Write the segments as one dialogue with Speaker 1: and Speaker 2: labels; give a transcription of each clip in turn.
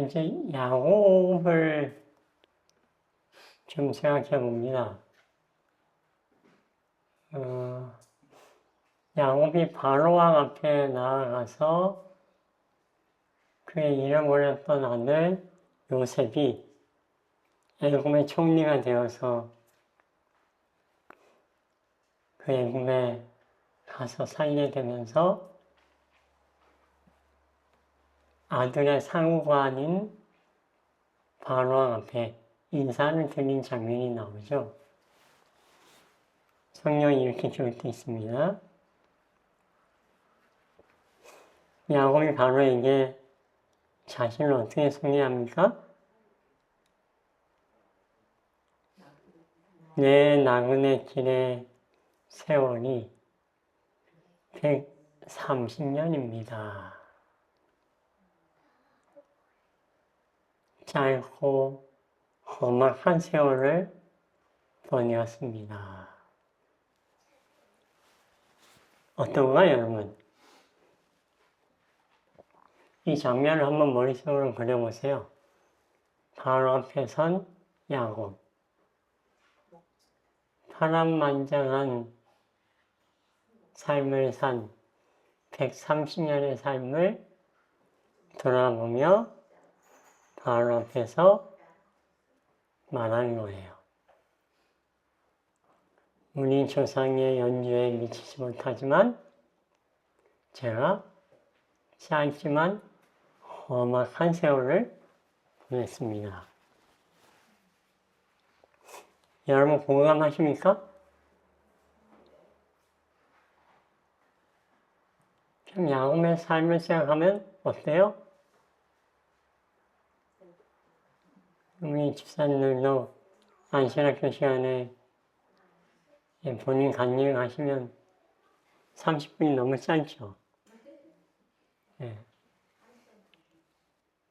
Speaker 1: 이제 야곱을 좀 생각해 봅니다. 야곱이 바로왕 앞에 나아가서 그의 잃어버렸던 아들 요셉이 애굽의 총리가 되어서 그 애굽에 가서 살게 되면서 아들의 상관인 바로왕 앞에 인사를 드린 장면이 나오죠. 성경이 이렇게 기록되어 있습니다. 야곱이 바로에게 자신을 어떻게 소개합니까? 내 나그네 길의 세월이 130년입니다. 짧고 험악한 세월을 보내었습니다. 어떤가요, 여러분? 이 장면을 한번 머릿속으로 그려보세요. 바로 앞에 선 야곱. 파란만장한 삶을 산 130년의 삶을 돌아보며 바로 앞에서 말하는 거예요. 우리 조상의 연주에 미치지 못하지만 제가 짧지만 험악한 세월을 보냈습니다. 여러분 공감하십니까? 참 야곱의 삶을 생각하면 어때요? 우리 집사님들도 안신학교 시간에 본인 간증하시면 30분이 너무 짧죠. 네.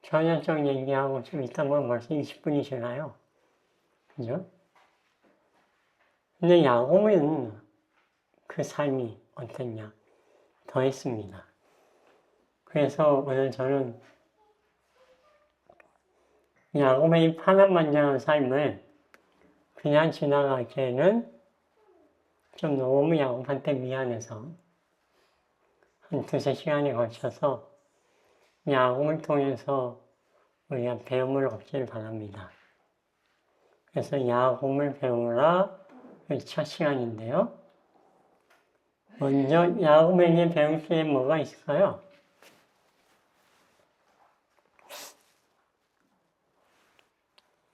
Speaker 1: 전형적 얘기하고 좀 있다 보면 벌써 20분이 지나요. 그죠? 근데 야곱은 그 삶이 어땠냐? 더했습니다. 그래서 오늘 저는 야곱의 이 파란만장한 삶을 그냥 지나가기에는 좀 너무 야곱한테 미안해서 한 2-3시간에 걸쳐서 야곱을 통해서 우리가 배움을 얻기를 바랍니다. 그래서 야곱을 배우라 첫 시간인데요. 먼저 야곱에게 배울 게 뭐가 있을까요?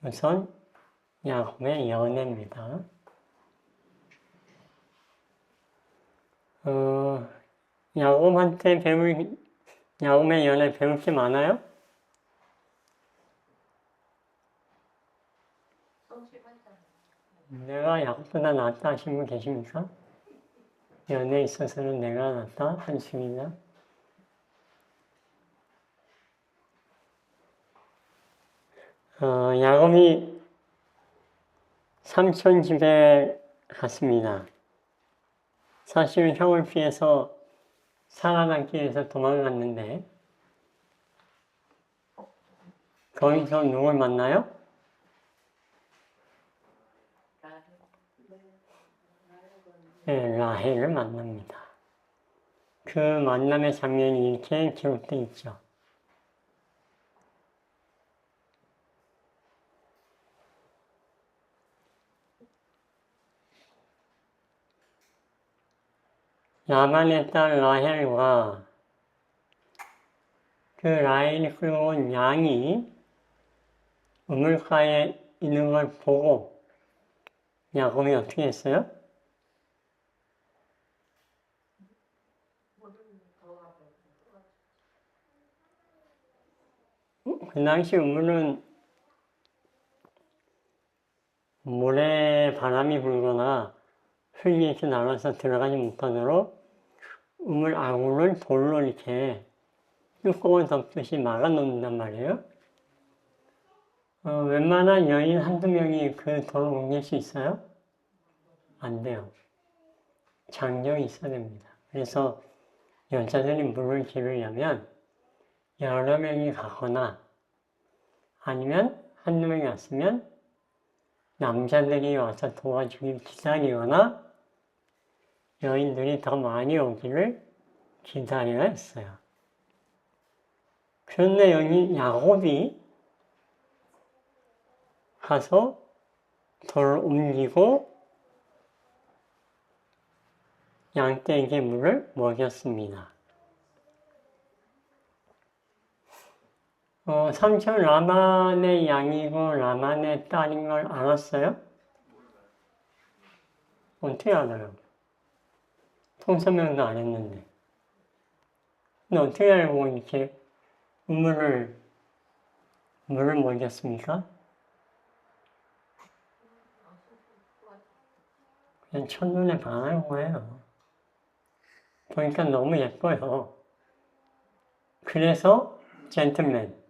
Speaker 1: 우선 야곱의 연애입니다. 야곱의 연애 배울 게 많아요? 내가 야곱보다 낫다 하신 분 계십니까? 연애에 있어서는 내가 낫다 하십니다. 야곱이 삼촌 집에 갔습니다. 사실은 형을 피해서 살아남기 위해서 도망갔는데 거기서 누굴 만나요? 네, 라헬을 만납니다. 그 만남의 장면이 이렇게 기록되어 있죠. 라반의 딸 라헬과 그 라헬이 끌고 온 양이 우물가에 있는 걸 보고 야곱이 어떻게 했어요? 그 당시 우물은 모래 바람이 불거나 흙이 이렇게 날아서 들어가지 못하도록 우물 아구를 돌로 이렇게 뚜껑을 덮듯이 막아 놓는단 말이에요. 웬만한 여인 한두 명이 그 돌을 옮길 수 있어요? 안 돼요. 장벽이 있어야 됩니다. 그래서 여자들이 물을 기르려면 여러 명이 가거나 아니면 한두 명이 왔으면 남자들이 와서 도와주길 기다리거나 여인들이 더 많이 오기를 기다려야 했어요. 그런데 여기 야곱이 가서 돌을 옮기고 양떼에게 물을 먹였습니다. 삼촌 라반의 양이고 라반의 딸인 걸 알았어요? 어떻게 알아요? 통서명도 안 했는데. 근데 어떻게 알고 이렇게 물을 먹였습니까? 그냥 첫눈에 반한 거예요. 보니까 너무 예뻐요. 그래서 젠틀맨,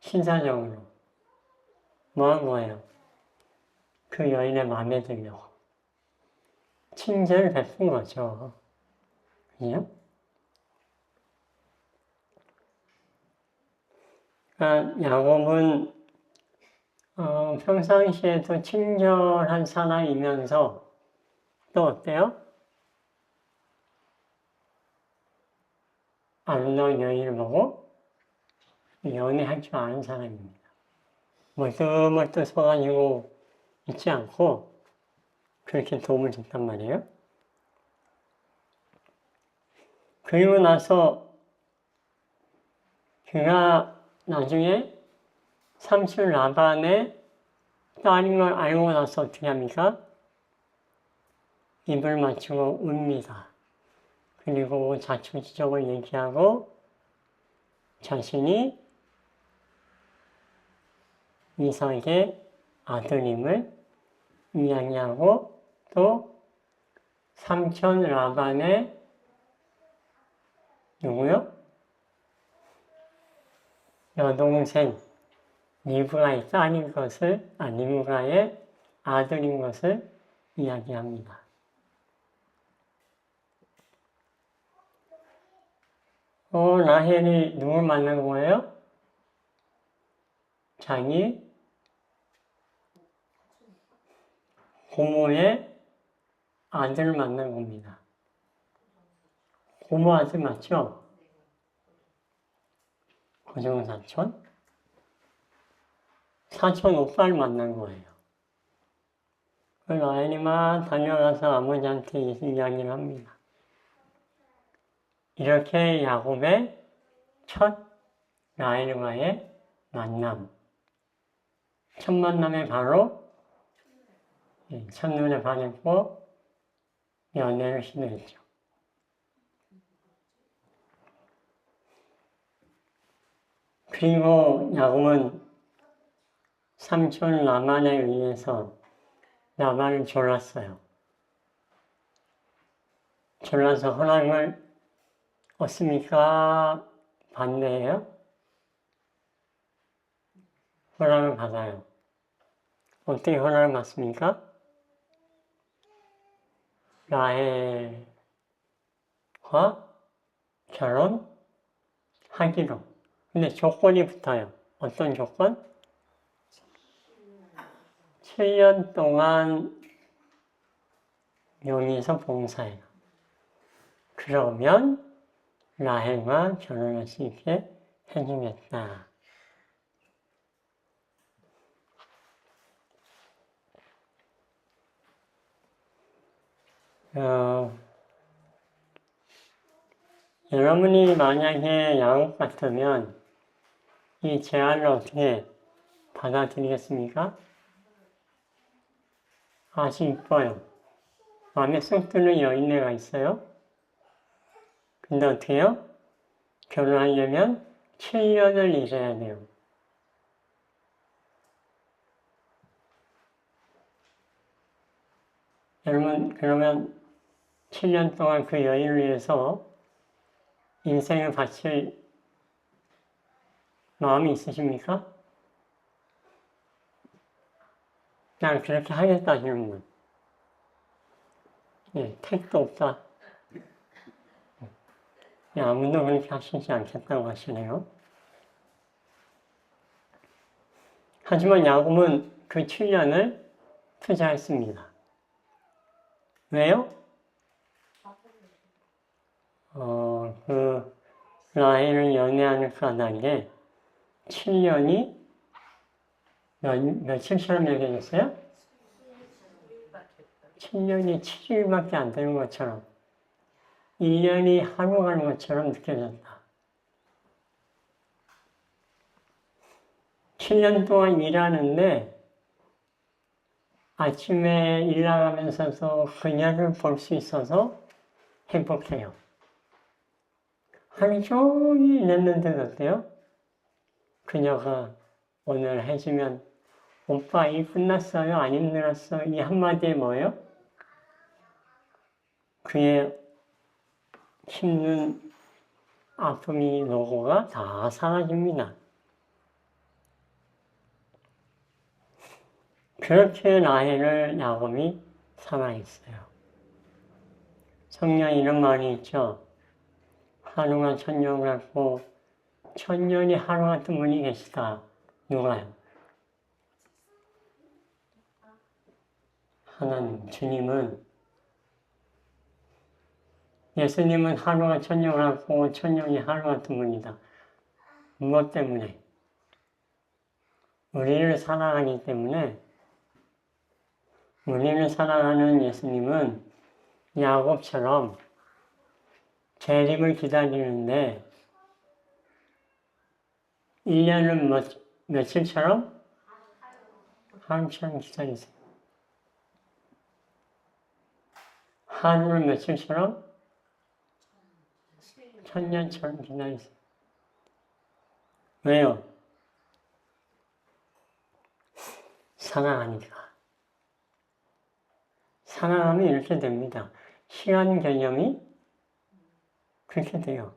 Speaker 1: 신사적으로 뭐 한 거예요? 그 여인의 마음에 들려고. 친절을 베푼 거죠. 그죠? 그러니까 야곱은 평상시에도 친절한 사람이면서 또 어때요? 아름다운 여인을 보고 연애할 줄 아는 사람입니다. 멀뚱멀뚱 서가지고 있지 않고 그렇게 도움을 줬단 말이에요. 그리고 나서 그가 나중에 삼촌 라반의 딸인 걸 알고 나서 어떻게 합니까? 입을 맞추고 웁니다. 그리고 자초지종을 얘기하고 자신이 이삭의 아들임을 이야기하고 또 삼촌 라반의 누구요? 여동생 리브가의 딸인 것을, 리브가의 아들인 것을 이야기합니다. 라헬이 누굴 만난 거예요? 자기 고모의 아들을 만난 겁니다. 고모 아들 맞죠? 고종사촌? 사촌 오빠를 만난 거예요. 그 라헬이만 다녀가서 아버지한테 이야기를 합니다. 이렇게 야곱의 첫 라헬과의 만남. 첫 만남에 바로 첫눈에 반했고 연애를 시도했죠. 그리고 야곱은 삼촌 라반에 의해서 라반을 졸랐어요. 졸라서 허락을 얻습니까? 반대예요? 허락을 받아요. 어떻게 허락을 받습니까? 라헬과 결혼하기로. 근데 조건이 붙어요. 어떤 조건? 7년 동안 용에서 봉사해요. 그러면 라헬과 결혼할 수 있게 해주겠다. 여러분이 만약에 야곱 같으면 이 제안을 어떻게 받아들이겠습니까? 아주 이뻐요. 마음에 쏙 드는 여인네가 있어요. 근데 어떻게 해요? 결혼하려면 7년을 일해야 돼요. 여러분, 그러면 7년 동안 그 여인을 위해서 인생을 바칠 마음이 있으십니까? 난 그렇게 하겠다 하시는 분. 택도 없다. 아무도 그렇게 하시지 않겠다고 하시네요. 하지만 야곱은 그 7년을 투자했습니다. 왜요? 그 라헬을 연애하는 까닭에 7년이 며칠처럼 여겨졌어요? 7년이 7일밖에 안 되는 것처럼 1년이 하루 가는 것처럼 느껴졌다. 7년 동안 일하는데 아침에 일 나가면서도 그녀를 볼 수 있어서 행복해요. 하루 종일 일했는데 어때요? 그녀가 오늘 해주면 오빠 일 끝났어요? 안 힘들었어? 이 한마디에 뭐예요? 그의 힘든 아픔이 노고가 다 사라집니다. 그렇게 라헬을 야곱이 사랑했어요. 성경에 이런 말이 있죠. 하루가 천년 같고 천년이 하루 같은 분이 계시다. 누가요? 하나님, 주님은 예수님은 하루가 천년 같고 천년이 하루 같은 분이다. 무엇 때문에? 우리를 사랑하기 때문에 우리를 사랑하는 예수님은 야곱처럼 재림을 기다리는데 1년을 며칠처럼? 하루처럼 기다리세요. 하루를 며칠처럼? 천년처럼 기다리세요. 왜요? 사랑하니까. 사랑하면 이렇게 됩니다. 시간 개념이 그렇게 돼요.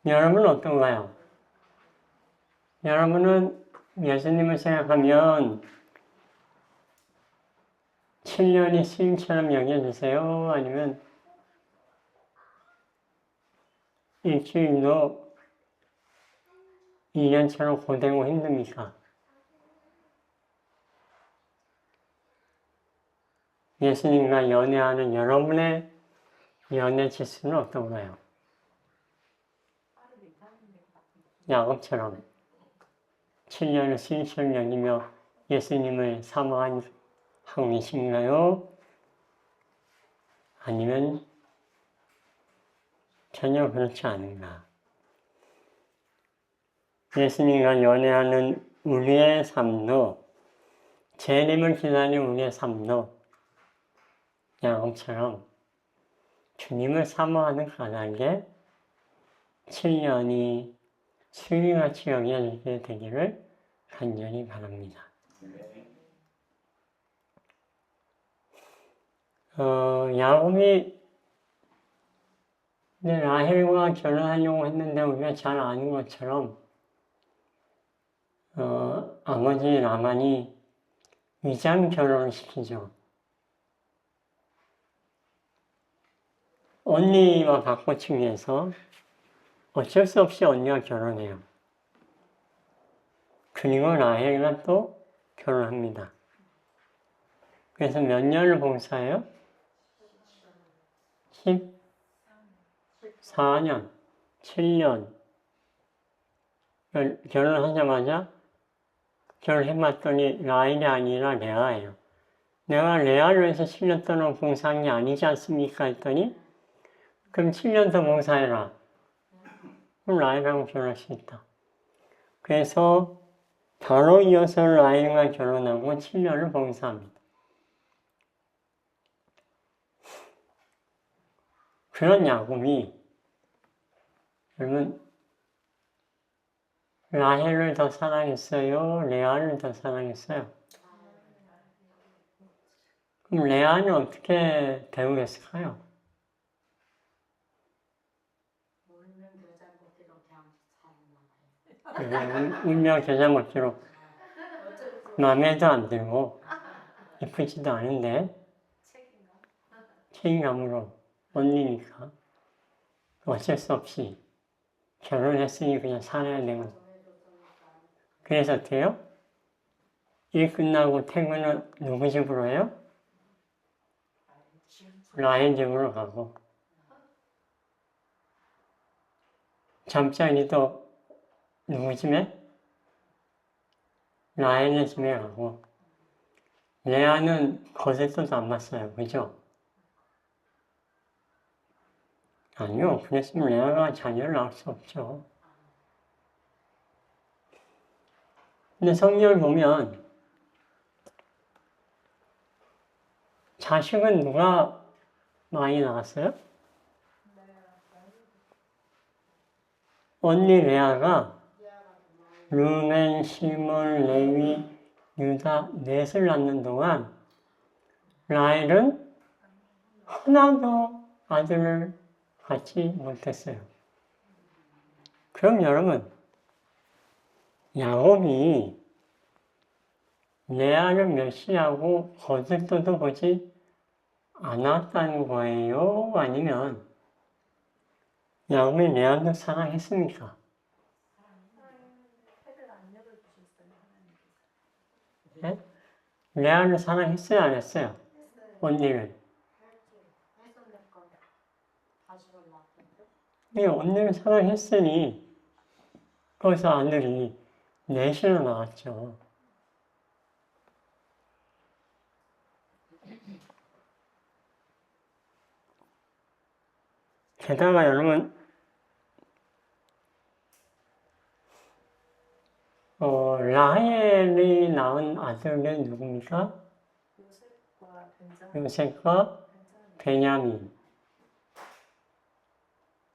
Speaker 1: 여러분은 어떤가요? 여러분은 예수님을 생각하면 7년이 수임처럼 여겨주세요? 아니면 일주일도 1년처럼 고되고 힘듭니까? 예수님과 연애하는 여러분의 연애 지수는 어떤가요? 야곱처럼 7년을 수임처럼 여기며 예수님을 사모하고 계신가요? 아니면 전혀 그렇지 않은가? 예수님과 연애하는 우리의 삶도 재림을 기다리는 우리의 삶도 야곱처럼 주님을 사모하는 까닭에 7년이 수위같이 여겨지게 되기를 간절히 바랍니다. 야곱이 라헬과 결혼하려고 했는데 우리가 잘 아는 것처럼 아버지 라반이 위장 결혼을 시키죠. 언니와 바꿔치기 위해서 어쩔 수 없이 언니와 결혼해요. 그리고 라헬과 또 결혼합니다. 그래서 몇 년을 봉사해요? 14년, 7년. 결혼하자마자 결혼해봤더니 라헬이 아니라 레아예요. 내가 레아를 위해서 7년 동안 봉사한 게 아니지 않습니까? 했더니 그럼 7년 더 봉사해라. 그럼 라헬하고 결혼할 수 있다. 그래서 바로 이어서 라헬과 결혼하고 7년을 봉사합니다. 그런 야곱이 여러분 라헬을 더 사랑했어요? 레아를 더 사랑했어요? 그럼 레아는 어떻게 배우겠을까요? 운명 겨자 먹기로 마음에도 안 들고 이쁘지도 않은데 책임감으로 언니니까 어쩔 수 없이 결혼했으니 그냥 살아야 되고. 그래서 어때요? 일 끝나고 퇴근은 누구 집으로 해요? 라헬 집으로 가고. 잠자리도 누구 집에? 라헬의 집에 가고. 레아는 거zet도도 안 봤어요. 그죠? 아니요. 그랬으면 레아가 자녀를 낳을 수 없죠. 근데 성경을 보면 자식은 누가 많이 낳았어요? 언니 레아가 르벤, 시몬, 레위, 유다 넷을 낳는 동안 라헬은 하나도 아들을 갖지 못했어요. 그럼 여러분, 야곱이 레아를 멸시하고 거들떠도 보지 않았다는 거예요? 아니면 야곱이 레아도 사랑했습니까? 네? 레아를 사랑했어요? 안 했어요? 언니를. 언니를 사랑했으니 거기서 아들이 넷이나 나왔죠. 게다가 여러분 라헬이 낳은 아들은 누굽니까? 요셉과 베냐민.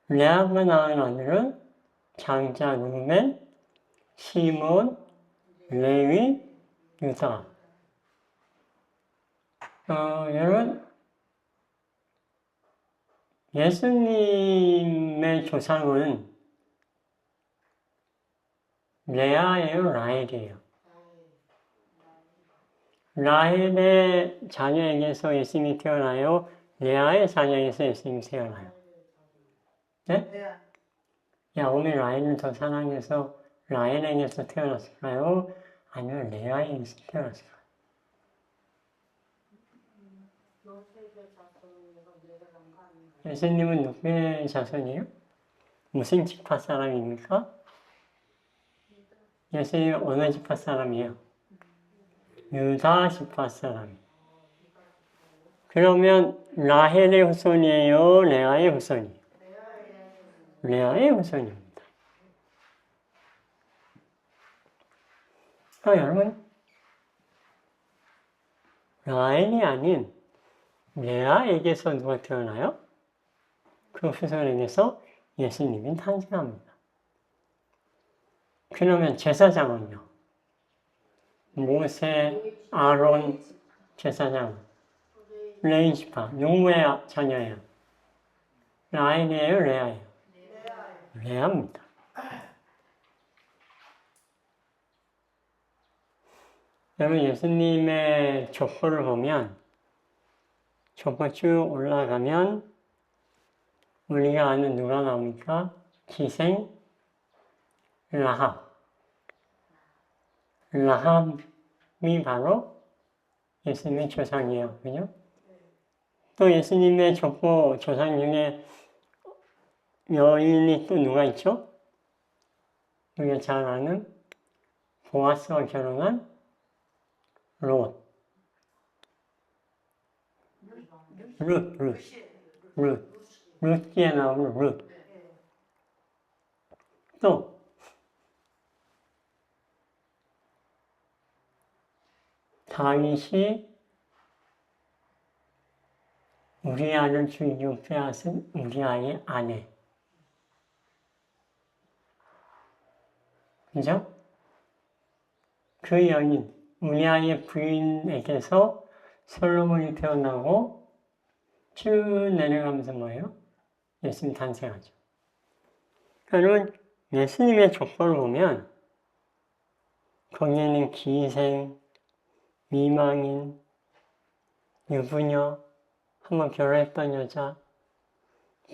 Speaker 1: 레아가 낳은 아들은 장자 르벤, 시몬, 레위, 유다. 여러분 예수님의 조상은 레아예요, 라헬이에요? 라헬의 자녀에게서 예수님이 태어나요? 레아의 자녀에게서 예수님이 태어나요? 네? 야곱이 라헬을 더 사랑해서 라헬에게서 태어났을까요? 아니면 레아에게서 태어났을까요? 예수님은 누구의 자손이에요? 무슨 지파 사람입니까? 예수님은 어느 지파 사람이에요? 유다 지파 사람. 그러면 라헬의 후손이에요? 레아의 후손이에요? 레아의 후손입니다. 여러분, 라헬이 아닌 레아에게서 누가 태어나요? 그 후손에게서 예수님이 탄생합니다. 그러면 제사장은요? 모세, 아론 제사장, 레위 지파, 누구의 자녀예요? 라헬이에요? 레아예요? 레아입니다. 여러분 예수님의 족보를 보면 족보 쭉 올라가면 우리가 아는 누가 나옵니까? 기생 라합. 라합이 바로 예수님의 조상이에요. 그죠? 또 예수님의 족보 조상 중에 여인이 또 누가 있죠? 우리가 잘 아는 보아스와 결혼한 롯. 룻기에 나오는 룻. 또 다윗이 우리아를 죽이고 빼앗은 우리아의 아내. 그죠? 그 여인, 우리아의 부인에게서 솔로몬이 태어나고 쭉 내려가면서 뭐예요? 예수님 탄생하죠. 여러분, 예수님의 족보를 보면 거기에는 기생, 미망인, 유부녀, 한번 결혼했던 여자,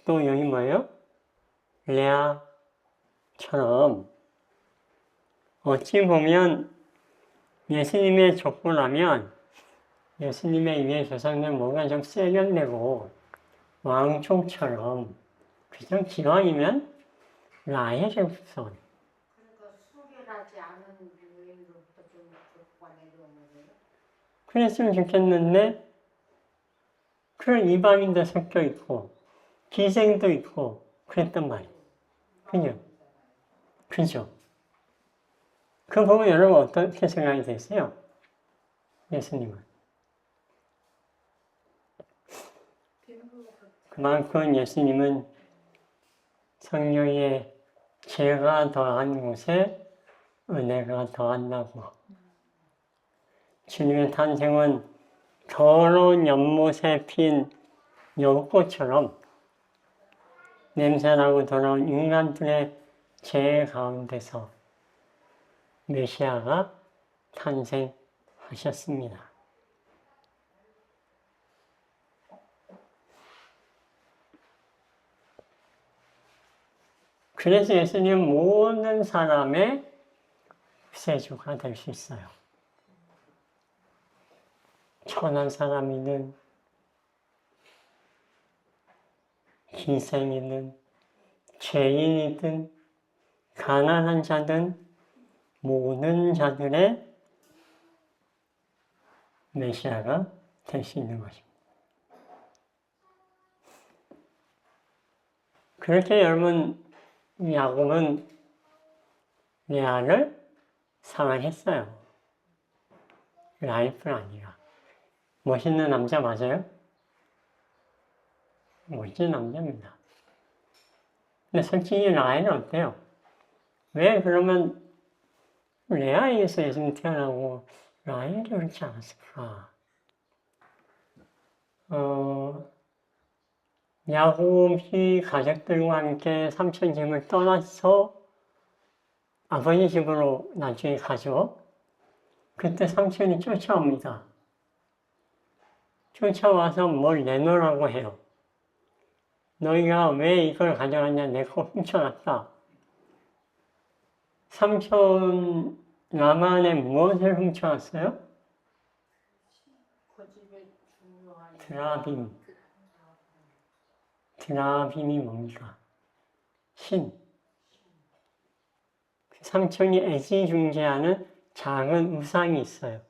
Speaker 1: 또 여기 뭐예요? 레아, 어찌 보면 예수님의 족보라면 예수님의 위에 조상들 뭔가 좀 세련되고 왕족처럼 그냥 기왕이면 라헬의 후손.
Speaker 2: 그러니까 수결하지 않은 유인으로부터 좀 족보가 내려오는 거예요?
Speaker 1: 그랬으면 좋겠는데 그런 이방인도 섞여 있고 기생도 있고 그랬단 말이에요. 그죠? 그죠? 그거 보면 여러분 어떻게 생각이 되세요? 예수님은. 그만큼 예수님은 성령의 죄가 더한 곳에 은혜가 더한다고. 주님의 탄생은 더러운 연못에 핀 여꽃처럼 냄새나고 더러운 인간들의 죄 가운데서 메시아가 탄생하셨습니다. 그래서 예수님은 모든 사람의 구세주가 될 수 있어요. 천한 사람이든 기생이든 죄인이든 가난한 자든 모든 자들의 메시아가 될 수 있는 것입니다. 그렇게 여러분 야곱은 레아를 사랑했어요. 라헬뿐 아니라. 멋있는 남자 맞아요? 멋진 남자입니다. 근데 솔직히 라헬은 어때요? 왜 그러면 레아에게서 예수님 태어나고 라헬이 그렇지 않았을까? 야곱이 가족들과 함께 삼촌 집을 떠나서 아버지 집으로 나중에 가죠. 그때 삼촌이 쫓아옵니다. 쫓아와서 뭘 내놓으라고 해요. 너희가 왜 이걸 가져갔냐? 내 거 훔쳐갔다. 삼촌 라반에 무엇을 훔쳐왔어요? 드라빔. 드라빔이 뭡니까? 신. 삼촌이 애지중지하는 작은 우상이 있어요.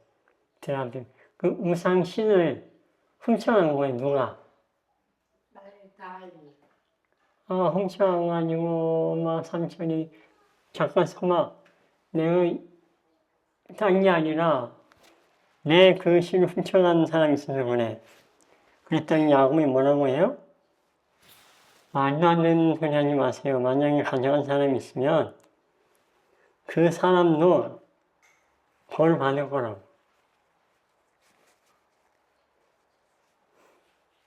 Speaker 1: 드라빔. 그 우상 신을 훔쳐간 거예요, 누가? 훔쳐가가지고, 막 삼촌이 잠깐 서마, 내가 딴 게 아니라 내 그 신을 훔쳐간 사람이 있어서 그래. 그랬더니 야곱이 뭐라고 해요? 말도 안 되는 소리 하지 마세요. 만약에 가져간 사람이 있으면 그 사람도 벌 받을 거라고.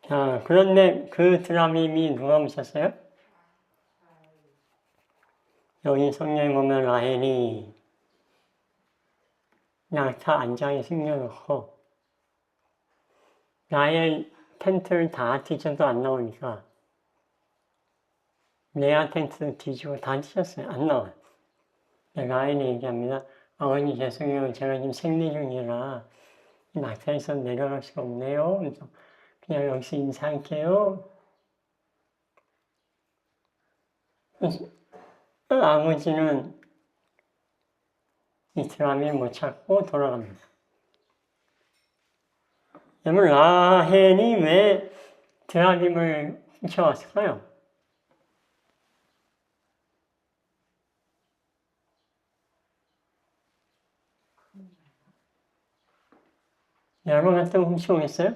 Speaker 1: 자, 그런데 그 드라빔이 누가 훔쳤어요? 여기 성경에 보면 라헬이 낙타 안장에 숨겨놓고 라헬 텐트를 다 뒤져도 안 나오니까 레아 텐트도 뒤지고 다 뒤졌어요. 안 나와요. 라헬이 얘기합니다. 아버님 죄송해요. 제가 지금 생리 중이라 낙타에서 내려갈 수가 없네요. 그래서 그냥 여기서 인사할게요. 아버지는 이 드라빔을 못 찾고 돌아갑니다. 그러면 라헬이 왜 드라빔을 훔쳐왔을까요? 여러분 같은 훔쳐오겠어요?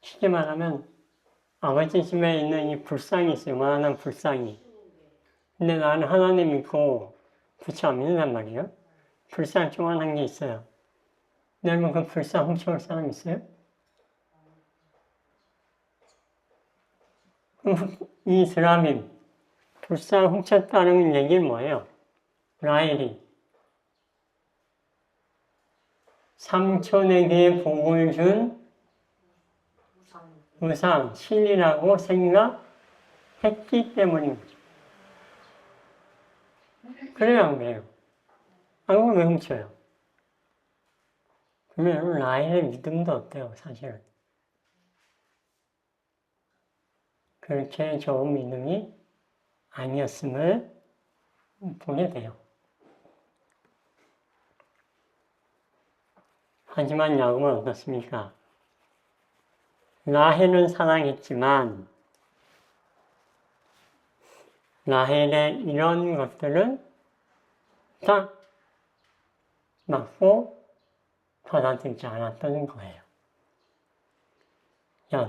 Speaker 1: 쉽게 말하면 아버지 집에 있는 이 불상이 있어요. 요만한 불상이. 근데 나는 하나님 믿고 부처 안 믿는단 말이에요. 불상 조그만한 게 있어요. 여러분 그 불상 훔쳐올 사람 있어요? 이 드라빔, 불상 훔쳤다는 얘기는 뭐예요? 라헬이 삼촌에게 복을 준 우상, 신이라고 생각했기 때문인 거죠. 그래요, 안 그래요? 그럼 왜 훔쳐요? 그러면 라헬의 믿음도 없대요, 사실은. 그렇게 좋은 믿음이 아니었음을 보게 돼요. 하지만 야곱은 어떻습니까? 라헬은 사랑했지만 라헬의 이런 것들은 딱 맞고 받아들이지 않았던 거예요.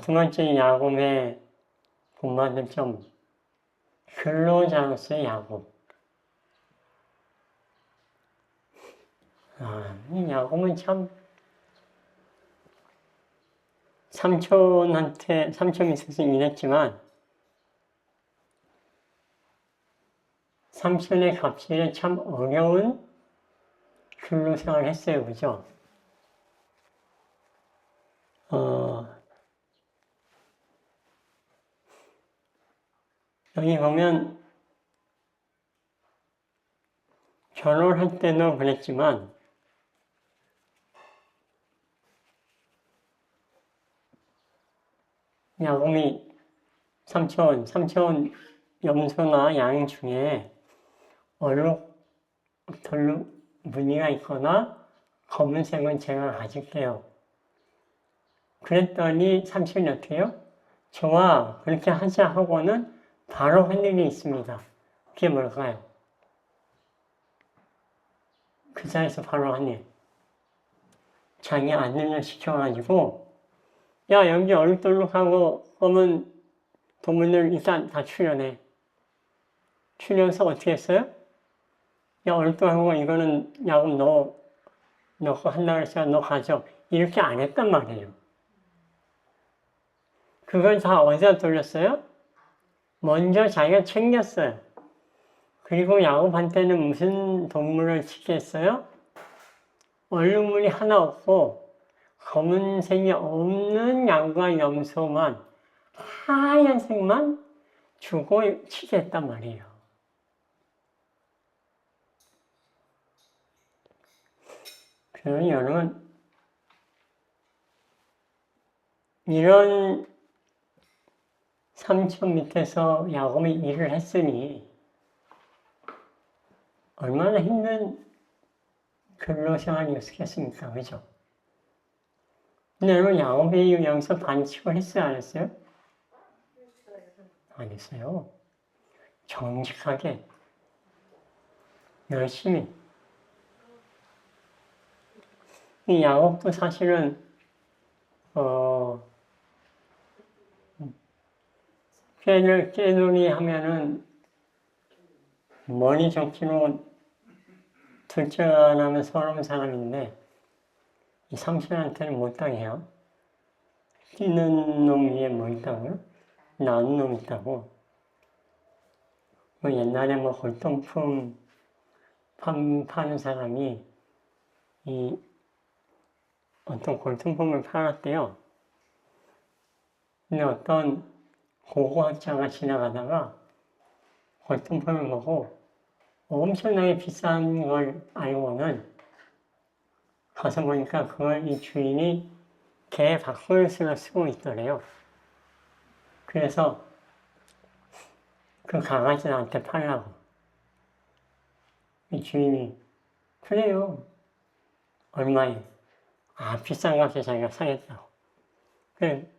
Speaker 1: 두 번째 야곱의 본받을 점, 근로자로서의 야곱. 이 야곱은 참 삼촌이 있어서 일했지만 삼촌의 갑질에 참 어려운 근로생활을 했어요. 그죠? 여기 보면 결혼할 때도 그랬지만 야곱이 삼촌 염소나 양 중에 얼룩덜룩 무늬가 있거나 검은색은 제가 가질게요. 그랬더니 삼촌이 어떻게 해요? 좋아, 그렇게 하자 하고는 바로 한 일이 있습니다. 그게 뭘까요? 그 자리에서 바로 한 일. 자기 아들을 시켜가지고 야, 여기 얼룩덜룩하고 검은 도문을 일단 다 출연해. 출연해서 어떻게 했어요? 야, 얼룩덜룩하고 이거는 야곱 너 거 한다 그랬으니까 너 가져. 이렇게 안 했단 말이에요. 그걸 다 어디다 돌렸어요? 먼저 자기가 챙겼어요. 그리고 야곱한테는 무슨 동물을 시켰어요? 얼룩무늬 하나 없고 검은색이 없는 양과 염소만 하얀색만 주고 치게 했단 말이에요. 그러니 여러분 이런 삼촌 밑에서 야곱이 일을 했으니 얼마나 힘든 근로생활이었겠습니까? 그죠? 근데 여러분 야곱이 여기서 반칙을 했어요? 안 했어요? 안 했어요. 정직하게 열심히. 이 야곱도 사실은 꾀놀이 하면은 머리 좋기로 둘째 안 하면 서러운 사람인데 이 삼촌한테는 못 당해요. 뛰는 놈 위에 뭐 있다고요? 나는 놈 있다고. 뭐 옛날에 뭐 골동품 파는 사람이 이 어떤 골동품을 팔았대요. 근데 어떤 고고학자가 지나가다가 골동품을 보고 엄청나게 비싼 걸 알고는 가서 보니까 그걸 이 주인이 개 밥그릇으로 쓰고 있더래요. 그래서 그 강아지한테 팔라고. 이 주인이 그래요. 얼마에? 비싼 값에 자기가 사겠다고. 그래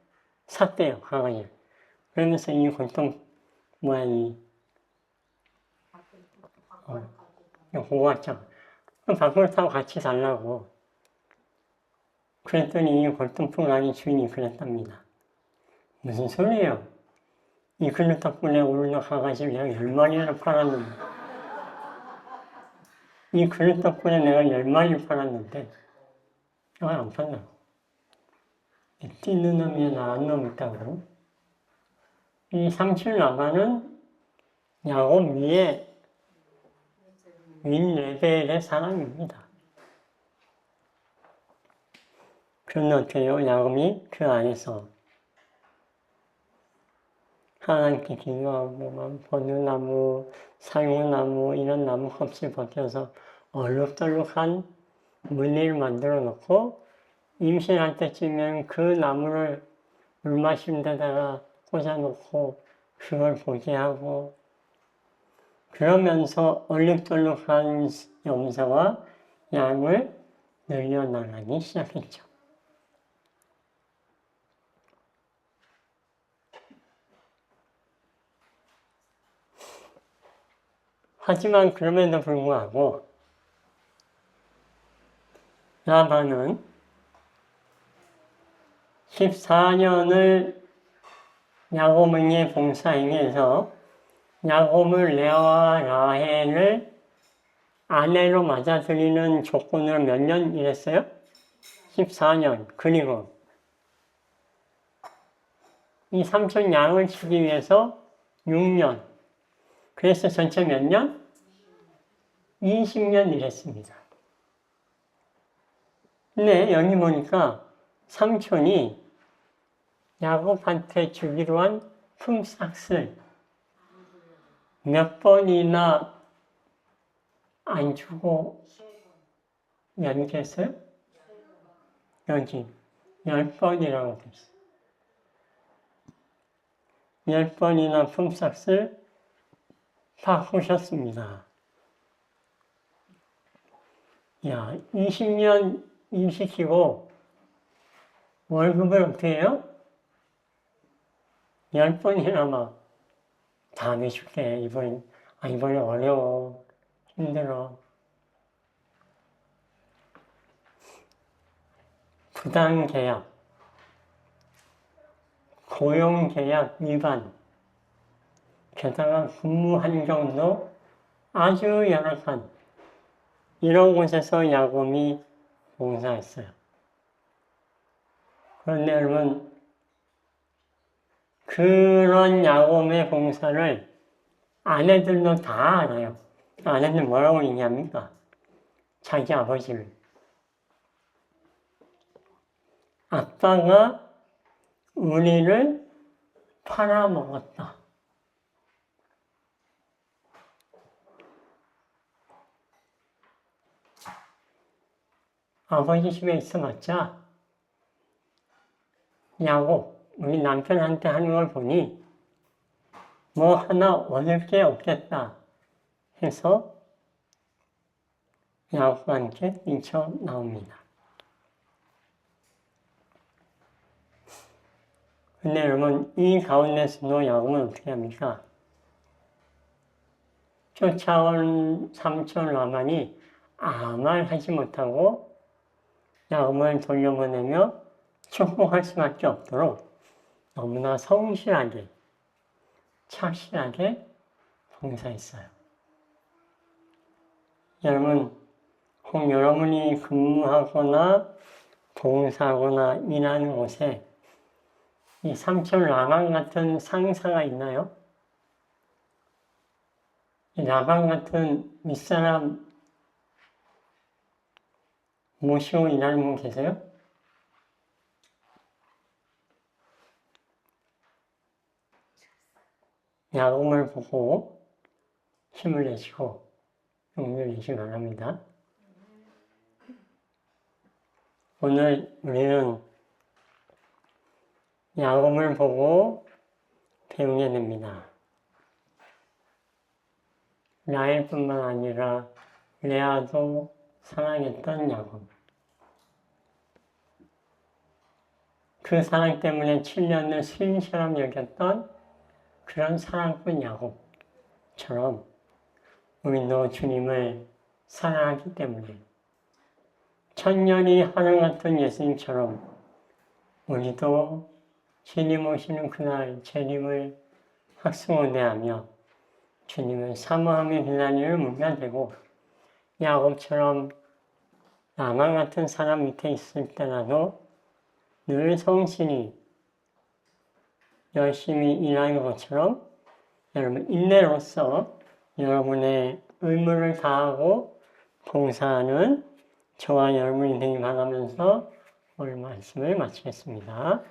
Speaker 1: 샀대요, 강아지. 그러면서 이 골동 모양이 고고학자. 그럼 밥그릇하고 같이 살라고. 그랬더니 이 골동품 아닌 주인이 그랬답니다. 무슨 소리예요? 이 그릇 덕분에 오늘 강아지를 내가 10마리나 팔았는데 이 그릇 덕분에 내가 10마리를 팔았는데 내가 안 판다고. 뛰는 놈이나 나은 놈 있다고. 이 삼칠 나가는 야곱 위에 윗레벨의 사람입니다. 그런데 어떻게 해요? 야곱이 그 안에서 하나님께 기도하고 막 버느나무, 살구나무 이런 나무 껍질 벗겨서 얼룩덜룩한 무늬를 만들어 놓고 임신할 때쯤이면 그 나무를 물 마시는 데다가 꽂아 놓고 그걸 보게 하고 그러면서 얼룩덜룩한 염소와 양을 늘려나가기 시작했죠. 하지만 그럼에도 불구하고 라반은 14년을 야곱에게 봉사행해서 야곱을 레아와 라헬을 아내로 맞아들이는 조건으로 몇 년 일했어요? 14년. 그리고 이 삼촌 양을 치기 위해서 6년. 그래서 전체 몇 년? 20년 일했습니다. 근데 여기 보니까 삼촌이 야곱한테 주기로 한 품삯을 몇 번이나 안 주고 연기했어요? 여기 10번이라고 됐어요. 10번이나 품삯을 바꾸셨습니다. 야, 20년 일시키고 월급을 어떻게 해요? 10번이나 막 다음에 줄게. 이번에 어려워. 힘들어. 부당계약, 고용계약 위반, 게다가 근무 환경도 아주 열악한 이런 곳에서 야곱이 봉사했어요. 그런데 여러분, 그런 야곱의 봉사를 아내들도 다 알아요. 아내들 뭐라고 얘기합니까? 자기 아버지를. 아빠가 우리를 팔아먹었다. 아버지 집에 있어봤자 야곱, 우리 남편한테 하는 걸 보니 뭐 하나 얻을 게 없겠다 해서 야곱과 함께 뛰쳐나옵니다. 근데 여러분, 이 가운데서도 야곱은 어떻게 합니까? 쫓아온 삼촌 라반이 아무 말 하지 못하고 야곱을 돌려보내며 축복할 수밖에 없도록 너무나 성실하게, 착실하게 봉사했어요. 여러분, 혹 여러분이 근무하거나 봉사하거나 일하는 곳에 이 삼촌 라반 같은 상사가 있나요? 이 라반 같은 윗사람 모시고 일하는 분 계세요? 야곱을 보고 힘을 내시고 용기를 내시기 바랍니다. 오늘 우리는 야곱을 보고 배우게 됩니다. 라헬뿐만 아니라 레아도 사랑했던 야곱. 그 사랑 때문에 7년을 수인처럼 여겼던 그런 사랑꾼 야곱처럼 우리도 주님을 사랑하기 때문에 천년이 하늘 같은 예수님처럼 우리도 주님 오시는 그날 재림을 학수고대하며 주님을 사모하며 빌라니를 물면 되고 야곱처럼 라반 같은 사람 밑에 있을 때라도 늘 성실히 열심히 일하는 것처럼 여러분 인내로서 여러분의 의무를 다하고 봉사하는 저와 여러분이 되기 바라면서 오늘 말씀을 마치겠습니다.